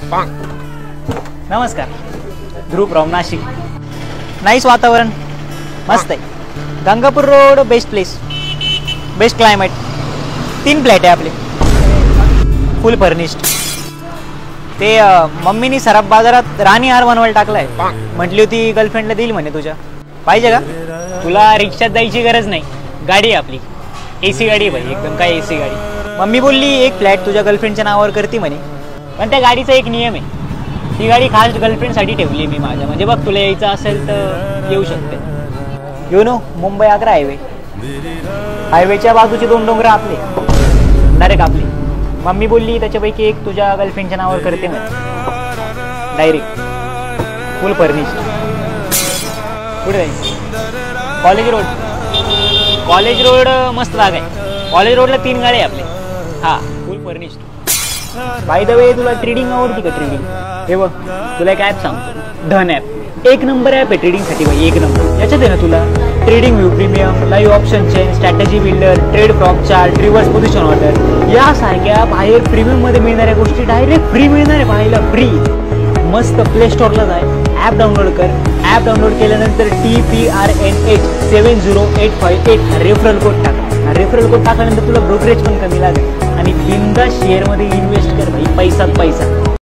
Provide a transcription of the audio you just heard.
नमस्कार. ध्रुव from Nashik. Nice वातावरण, मस्त आहे. Gangapur road best place, best climate. 3 flat आहे आपले, फुल फर्निश्ड. ते मम्मीनी सराफ बाजारात राणी हार बनवायला टाकलाय. म्हटली होती गर्लफ्रेंडला देईल म्हणे तुझ्या. पाहिजे का? तुला रिक्षात जायची गरज नाही, गाडी आहे आपली. AC गाडी आहे भाई, एकदम काय AC गाडी. मम्मी बोलली 1 फ्लॅट तुझ्या गर्लफ्रेंडच्या नावावर करते म्हणे. पण त्या गाडीचा एक नियम आहे, ती गाडी खास गर्लफ्रेंडसाठी ठेवली मी माझ्या. म्हणजे बघ, तुला यायचं असेल तर येऊ शकते. You know, Mumbai Agra highway. हायवेच्या बाजूचे 2 डोंगर आपले, डायरेक्ट आपली. मम्मी बोलली त्याच्यापैकी 1 तुझ्या गर्लफ्रेंडच्या नावावर करते म्हणे. डायरेक्ट फुल फर्निश्ड. कुठे जाईल? College road. कॉलेज रोड मस्त जागा आहे. कॉलेज रोडला 3 गाड्या आहे आपले. हा, फुल फर्निश्ड. बाय द वे, तुला ट्रेडिंग आवडती का? ट्रेडिंग हे बघ, तुला एक ॲप सांगतो, धन ॲप. 1 नंबर ॲप आहे ट्रेडिंगसाठी भाई, 1 नंबर. याच्यात आहे ना तुला trading view premium, live option chain, strategy builder, trade prop chart, reverse position order यासारख्या बाहेर प्रीमियम मध्ये मिळणाऱ्या गोष्टी डायरेक्ट फ्री मिळणार आहे पाहायला. फ्री. मस्त प्ले स्टोअरला जाय, ॲप डाउनलोड कर. ॲप डाउनलोड केल्यानंतर TPRNH 70858 हा रेफरल कोड टाक. हा रेफरल कोड टाकल्यानंतर तुला ब्रोकरेज पण कमी लागेल आणि बिंदास शेअरमध्ये इन्व्हेस्ट कर भाई. पैसाच पैसा.